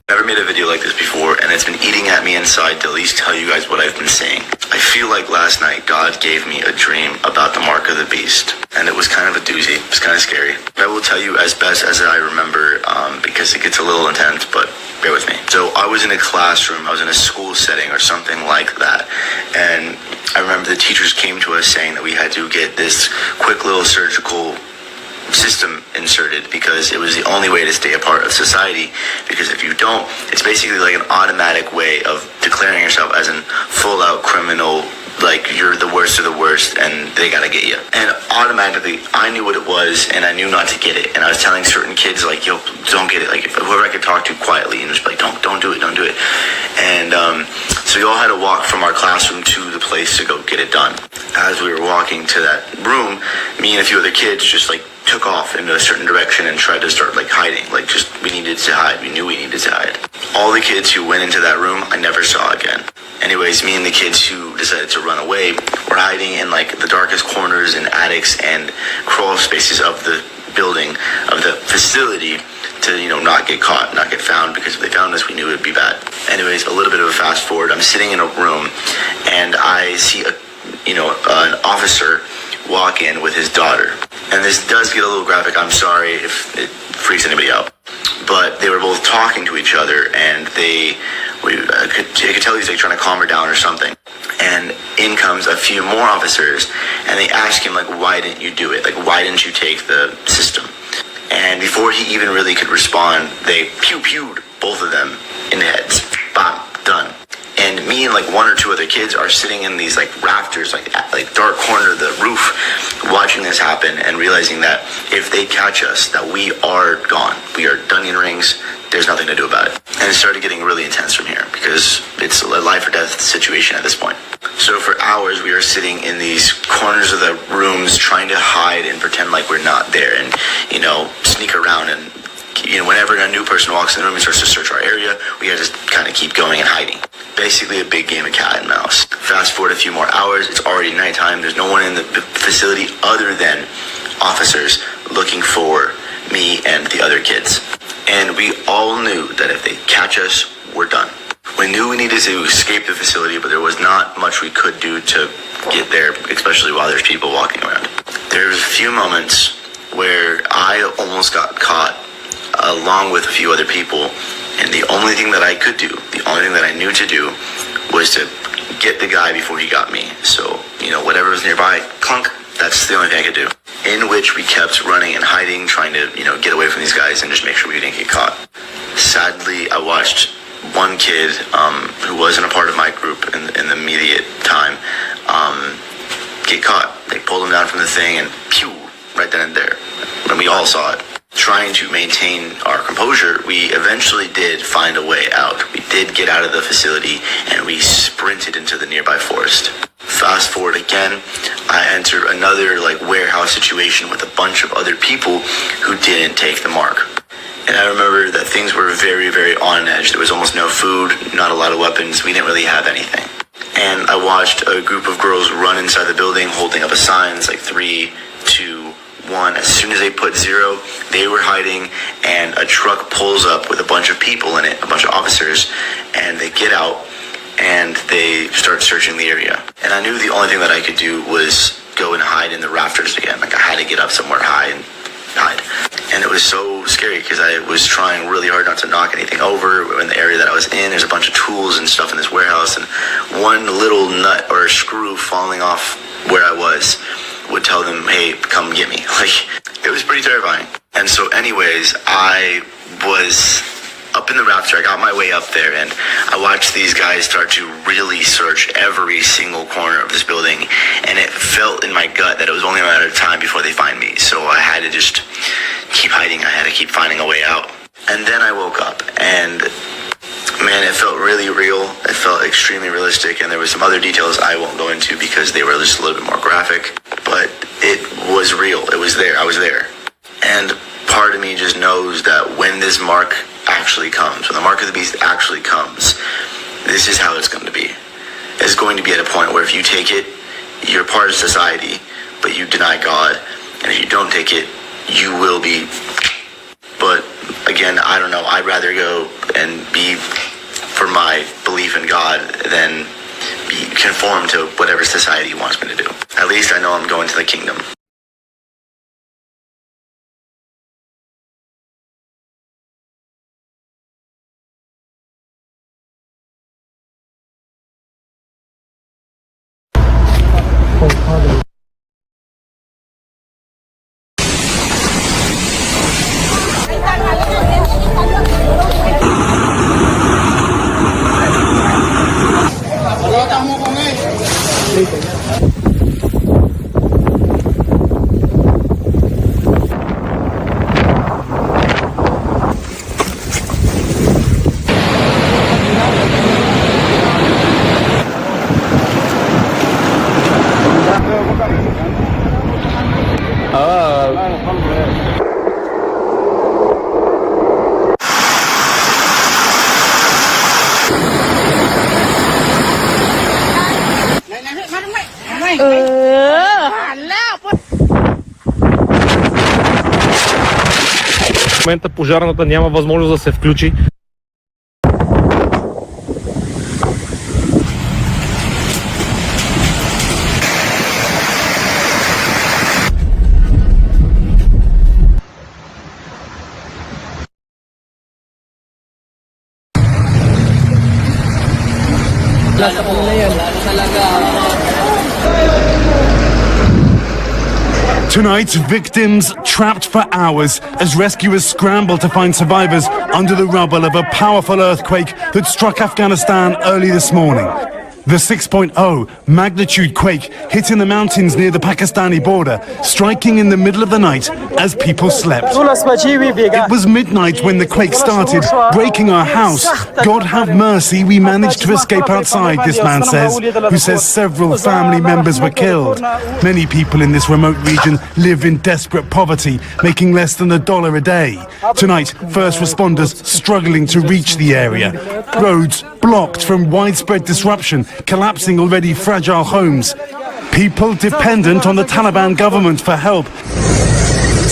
Never made a video like this before, and it's been eating at me inside to at least tell you guys what I've been saying. I feel like last night God gave me a dream about the mark of the beast, and it was kind of a doozy. It was kind of scary. I will tell you as best as I remember, because it gets a little intense, but bear with me. So I was in a classroom, I was in a school setting or something like that, and I remember the teachers came to us saying that we had to get this quick little surgical system inserted because it was the only way to stay a part of society, because if you don't, it's basically like an automatic way of declaring yourself as a full-out criminal, like you're the worst of the worst and they gotta get you. And automatically I knew what it was and I knew not to get it, and I was telling certain kids like, yo, don't get it, like whoever I could talk to quietly and just like don't do it. And so we all had to walk from our classroom to the place to go get it done. As we were walking to that room, me and a few other kids just like took off into a certain direction and tried to start like hiding, like just we needed to hide. We knew we needed to hide. All the kids who went into that room I never saw again. Anyways, me and the kids who decided to run away were hiding in like the darkest corners and attics and crawl spaces of the building, of the facility, to, you know, not get caught, not get found, because if they found us, we knew it would be bad. Anyways, a little bit of a fast forward. I'm sitting in a room and I see an officer walk in with his daughter. And this does get a little graphic. I'm sorry if it freaks anybody out. But they were both talking to each other, and I could tell he's like trying to calm her down or something. And in comes a few more officers, and they ask him like, why didn't you do it? Like, why didn't you take the system? And before he even really could respond, they pewed both of them in the heads. Bam, done. And me and like one or two other kids are sitting in these like rafters, like dark corner of the roof, watching this happen and realizing that if they catch us, that we are gone. We are onion rings. There's nothing to do about it. And it started getting really intense from here because it's a life or death situation at this point. So for hours we are sitting in these corners of the rooms trying to hide and pretend like we're not there, and sneak around, and whenever a new person walks in the room and starts to search our area, we gotta just kind of keep going and hiding. Basically a big game of cat and mouse. Fast forward a few more hours, it's already nighttime. There's no one in the facility other than officers looking for me and the other kids. And we all knew that if they catch us, we're done. We knew we needed to escape the facility, but there was not much we could do to get there, especially while there's people walking around. There's a few moments where I almost got caught along with a few other people, and the only thing that I could do, the only thing that I knew to do, was to get the guy before he got me. So, whatever was nearby, clunk, that's the only thing I could do. In which we kept running and hiding, trying to, get away from these guys and just make sure we didn't get caught. Sadly, I watched one kid who wasn't a part of my group in the immediate time get caught. They pulled him down from the thing and pew, right then and there. And we all saw it. Trying to maintain our composure, we eventually did find a way out. We did get out of the facility and we sprinted into the nearby forest. Fast forward again, I enter another warehouse situation with a bunch of other people who didn't take the mark. And I remember that things were very, very on edge. There was almost no food, not a lot of weapons. We didn't really have anything. And I watched a group of girls run inside the building holding up a sign. It's like 3, 2, 1. As soon as they put 0, they were hiding, and a truck pulls up with a bunch of people in it, a bunch of officers, and they get out and they start searching the area. And I knew the only thing that I could do was go and hide in the rafters again. I had to get up somewhere high and hide. And it was so scary because I was trying really hard not to knock anything over. In the area that I was in, there's a bunch of tools and stuff in this warehouse, and one little nut or screw falling off where I was would tell them, hey, come get me. It was pretty terrifying. And so anyways, I was up in the rafter. I got my way up there, and I watched these guys start to really search every single corner of this building, and it felt in my gut that it was only a matter of time before they find me. So I had to just keep hiding. I had to keep finding a way out. And then I woke up, and man, it felt really real. It felt extremely realistic, and there were some other details I won't go into because they were just a little bit more graphic, but it was real. It was there. I was there. And part of me just knows that when this mark actually comes, when the mark of the beast actually comes, this is how it's going to be. It's going to be at a point where if you take it, you're part of society, but you deny God, and if you don't take it, you will be. But again, I don't know. I'd rather go and be for my belief in God than be conform to whatever society wants me to do. At least I know I'm going to the kingdom. В момента пожарната няма възможност да се включи. Tonight, victims trapped for hours as rescuers scramble to find survivors under the rubble of a powerful earthquake that struck Afghanistan early this morning. The 6.0 magnitude quake hit in the mountains near the Pakistani border, striking in the middle of the night as people slept. It was midnight when the quake started, breaking our house. God have mercy, we managed to escape outside, this man says, who says several family members were killed. Many people in this remote region live in desperate poverty, making less than $1 a day. Tonight, first responders struggling to reach the area. Roads blocked from widespread disruption, collapsing already fragile homes. People dependent on the Taliban government for help.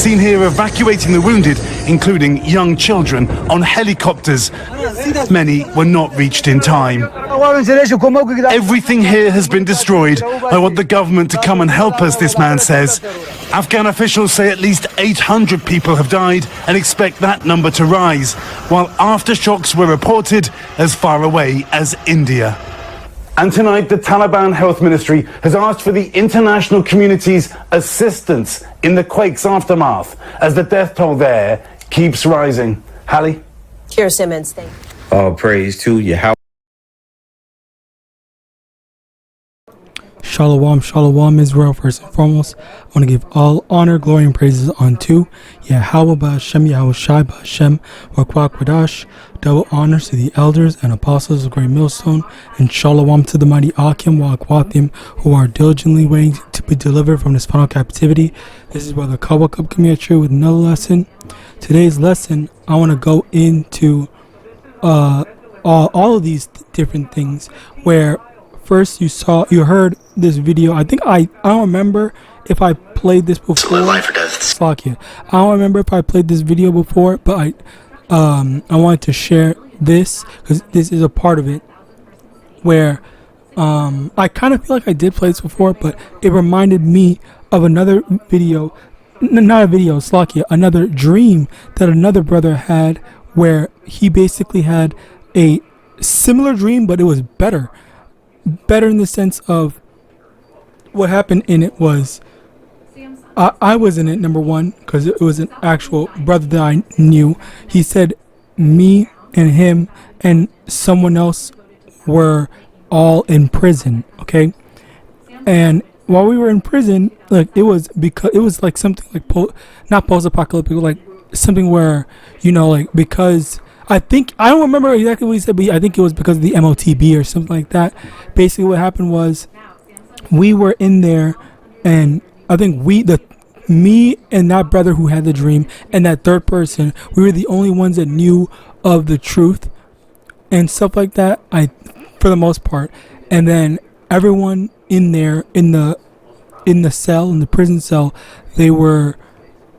Seen here evacuating the wounded, including young children, on helicopters. Many were not reached in time. Everything here has been destroyed. I want the government to come and help us, this man says. Afghan officials say at least 800 people have died and expect that number to rise, while aftershocks were reported as far away as India. And tonight, the Taliban Health Ministry has asked for the international community's assistance in the quake's aftermath as the death toll there keeps rising. Hallie? Keir Simmons, thank you. All praise to Yahawah. Shalom, shalom, Israel. First and foremost, I want to give all honor, glory, and praises unto Yahawah Hashem, Yahawashi Hashem, Wakwadash. Double honors to the elders and apostles of Great Millstone, and shalom to the mighty Akim Wakwathim who are diligently waiting to be delivered from this final captivity. This is Brother Kawakub coming at you with another lesson. Today's lesson, I want to go into all of these different things where first you heard this video. I think I don't remember if I played this before. Life or death. Fuck yeah. I don't remember if I played this video before, but I wanted to share this because this is a part of it where I kind of feel like I did play this before, but it reminded me of another video, not a video, Slakia, another dream that another brother had where he basically had a similar dream, but it was better in the sense of what happened in it was I was in it, number one, because it was an actual brother that I knew. He said me and him and someone else were all in prison, okay? And while we were in prison, like it was because it was like something like not post-apocalyptic, like something where, you know, like because I don't remember exactly what he said, but I think it was because of the MOTB or something like that. Basically what happened was we were in there, and I think me and that brother who had the dream and that third person, we were the only ones that knew of the truth and stuff like that, for the most part. And then everyone in there in the cell, in the prison cell, they were,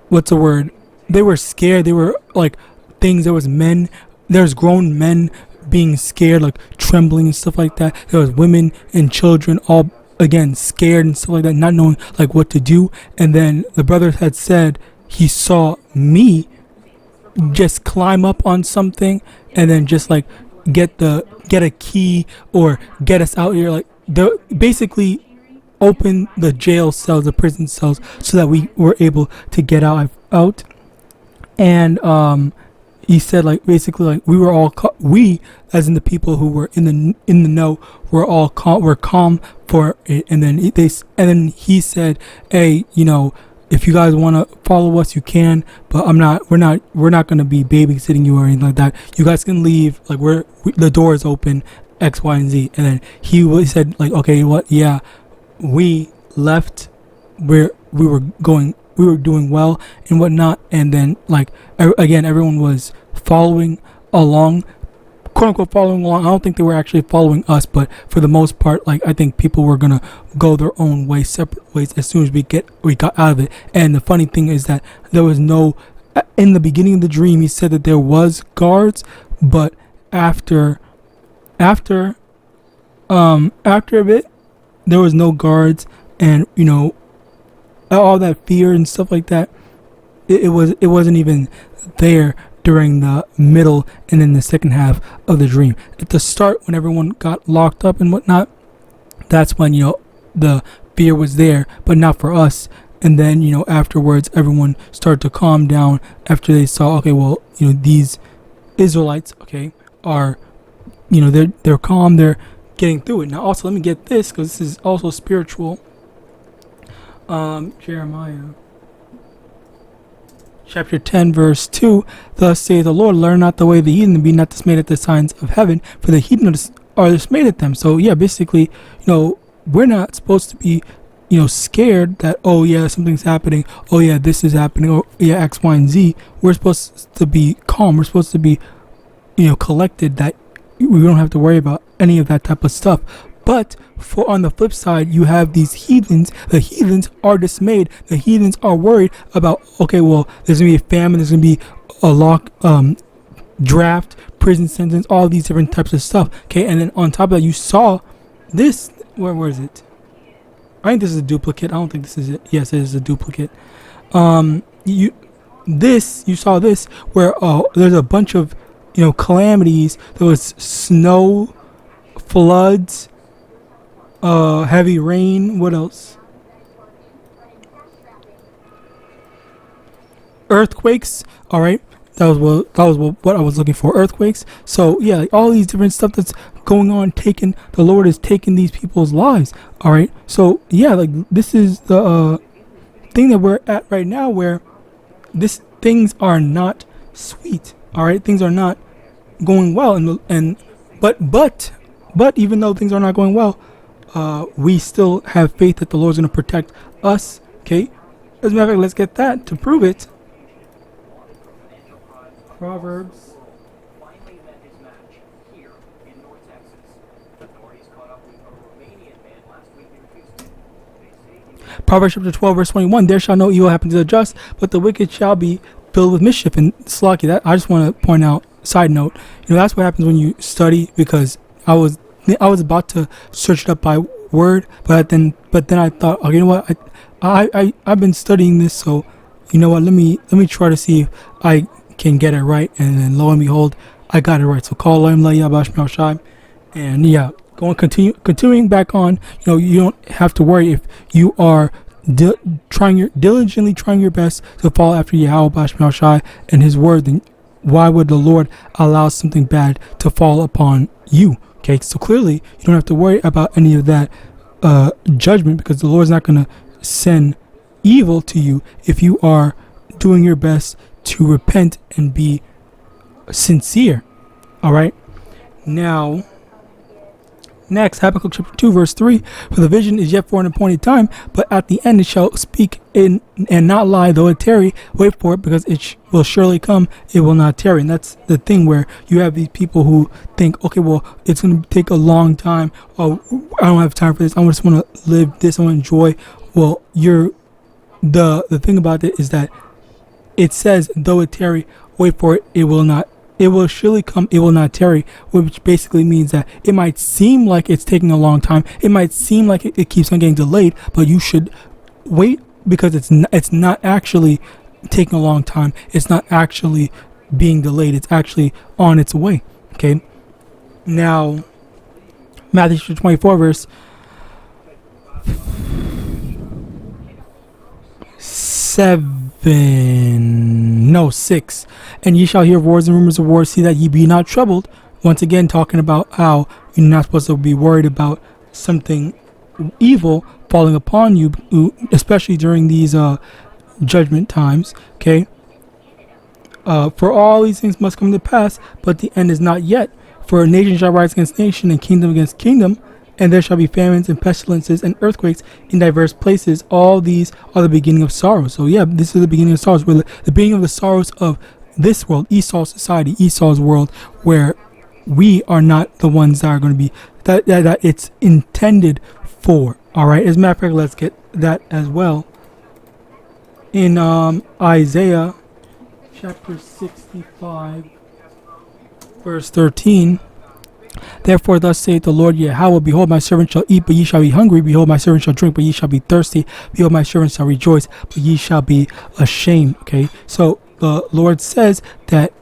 what's the word? They were scared. They were like things. There was men there's grown men being scared, like trembling and stuff like that. There was women and children all again scared and stuff like that, not knowing like what to do. And then the brother had said he saw me just climb up on something and then just like get a key or get us out here, like basically open the jail cells, the prison cells, so that we were able to get out. And he said like basically like we were all we as in the people who were in the know were calm for it. And then he said, hey, you know, if you guys want to follow us, you can, but we're not going to be babysitting you or anything like that. You guys can leave, like the door is open, X, Y, and Z. And then he said like, okay, what? Yeah, we left where we were doing well and whatnot. And then like again, everyone was following along, quote unquote following along. I don't think they were actually following us, but for the most part, like I think people were gonna go their own way, separate ways, as soon as we got out of it. And the funny thing is that there was no, in the beginning of the dream he said that there was guards, but after a bit there was no guards. And you know, all that fear and stuff like that, it wasn't even there during the middle and then the second half of the dream. At the start, when everyone got locked up and whatnot, that's when, you know, the fear was there, but not for us. And then, you know, afterwards, everyone started to calm down after they saw, okay, well, you know, these Israelites, okay, are, you know, they're calm, they're getting through it. Now, also, let me get this, because this is also spiritual. Jeremiah chapter 10 verse 2, thus saith the Lord, learn not the way of the heathen, and be not dismayed at the signs of heaven, for the heathen are dismayed at them. So yeah, basically, you know, we're not supposed to be, you know, scared that, oh yeah, something's happening, oh yeah, this is happening, oh yeah, X, Y, and Z. We're supposed to be calm, we're supposed to be, you know, collected, that we don't have to worry about any of that type of stuff. But for on the flip side, you have these heathens. The heathens are dismayed. The heathens are worried about, okay, well, there's gonna be a famine, there's gonna be a draft, prison sentence, all these different types of stuff. Okay, and then on top of that, you saw this. Where is it? I think this is a duplicate. I don't think this is it. Yes, it is a duplicate. You saw this where there's a bunch of, you know, calamities. There was snow, floods, heavy rain. What else? Earthquakes. All right, that was what I was looking for. Earthquakes. So yeah, like all these different stuff that's going on. The Lord is taking these people's lives. All right. So yeah, like this is the thing that we're at right now, where things are not sweet. All right, things are not going well, but even though things are not going well, we still have faith that the Lord's going to protect us. Okay, as a matter of fact, let's get that to prove it. Proverbs. Proverbs chapter 12 verse 21. There shall no evil happen to the just, but the wicked shall be filled with mischief. And Slocky, that I just want to point out. Side note, you know, that's what happens when you study, because I was about to search it up by word, but then I thought, okay, you know what, I've been studying this, so you know what, let me try to see if I can get it right. And then lo and behold, I got it right. So call LAWAYA and yeah, continuing back on. You know, you don't have to worry if you are diligently trying your best to follow after Yahawadah and His word. Then why would the Lord allow something bad to fall upon you? Okay, so clearly you don't have to worry about any of that judgment, because the Lord's not going to send evil to you if you are doing your best to repent and be sincere. All right. Now, next, Habakkuk chapter 2 verse 3. For the vision is yet for an appointed time, but at the end it shall speak and not lie, though it tarry. Wait for it, because it will surely come, it will not tarry. And that's the thing, where you have these people who think, okay, well, it's going to take a long time. Oh, I don't have time for this. I just want to live this. I want to enjoy. Well, the thing about it is that it says, though it tarry, wait for it, it will not it will surely come, it will not tarry, which basically means that it might seem like it's taking a long time. It might seem like it keeps on getting delayed, but you should wait, because it's not actually taking a long time. It's not actually being delayed. It's actually on its way. Okay. Now, Matthew 24 verse 6. And ye shall hear wars and rumors of wars. See that ye be not troubled. Once again, talking about how you're not supposed to be worried about something evil falling upon you, especially during these judgment times. Okay. For all these things must come to pass, but the end is not yet. For nation shall rise against nation, and kingdom against kingdom, and there shall be famines and pestilences and earthquakes in diverse places. All these are the beginning of sorrows. So yeah, this is the beginning of sorrows. Where the beginning of the sorrows of this world, Esau's society, Esau's world, where we are not the ones that are going to be that it's intended for. All right. As a matter of fact, let's get that as well. In Isaiah chapter 65, verse 13. Therefore thus saith the Lord Yahawah, behold, my servant shall eat, but ye shall be hungry. Behold, my servant shall drink, but ye shall be thirsty. Behold, my servant shall rejoice, but ye shall be ashamed. Okay, so the Lord says that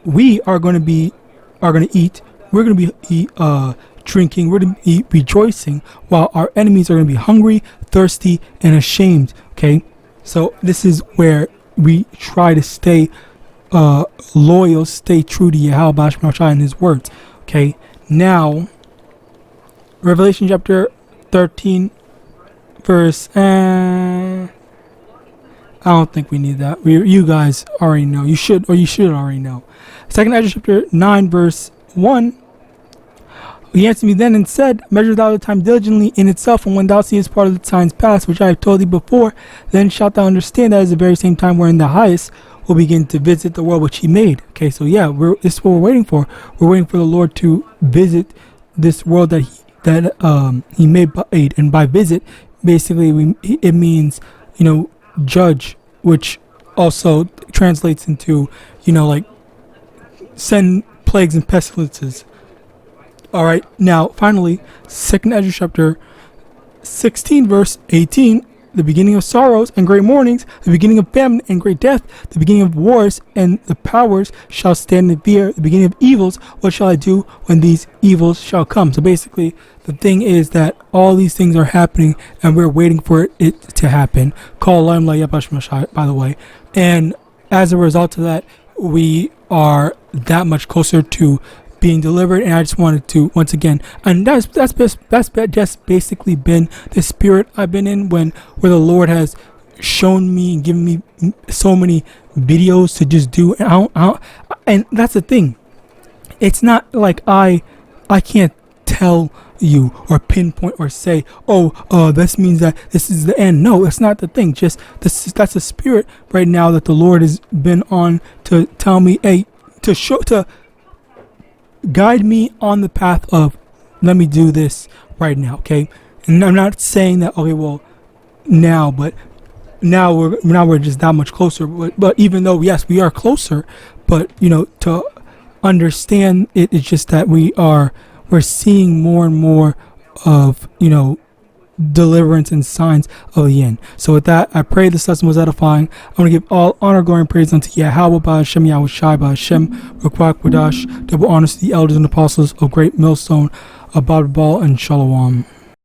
we are going to eat. We're going to be drinking. We're going to be rejoicing, while our enemies are going to be hungry, thirsty, and ashamed. Okay, so this is where we try to stay loyal, stay true to YAHAWAH and His words. Okay. Now, Revelation chapter 13, verse. I don't think we need that. You guys already know. You should already know. Second Ezra chapter 9, verse 1. He answered me then and said, measure thou the time diligently in itself, and when thou seest part of the times past, which I have told thee before, then shalt thou understand that is the very same time wherein the highest will begin to visit the world which He made. Okay, so yeah, this is what we're waiting for. We're waiting for the Lord to visit this world that He made, and by visit, basically it means, judge, which also translates into, like send plagues and pestilences. All right, now finally, 2nd Ezra chapter 16, verse 18. The beginning of sorrows and great mournings, the beginning of famine and great death, the beginning of wars, and the powers shall stand in fear, the beginning of evils. What shall I do when these evils shall come? So basically, the thing is that all these things are happening, and we're waiting for it to happen. Call LAWAYA, by the way. And as a result of that, we are that much closer to being delivered. And I just wanted to once again, and that's just basically been the spirit I've been in, where the Lord has shown me and given me so many videos to just do, and that's the thing. It's not like I can't tell you or pinpoint or say, this means that this is the end. No, it's not the thing. Just that's the spirit right now that the Lord has been on to tell me, to guide me on the path of, let me do this right now. Okay, and I'm not saying that now we're just that much closer, but even though yes we are closer, but to understand it's just that we're seeing more and more of deliverance and signs of the end. So with that, I pray this lesson was edifying. I want to give all honor, glory, and praise unto YAHAWAH, BA'Hashem, YAHAWASHI, BA'Hashem, Ruach Quadash, double honors to the elders and apostles of Great Millstone, Abad Ball, and Shalom.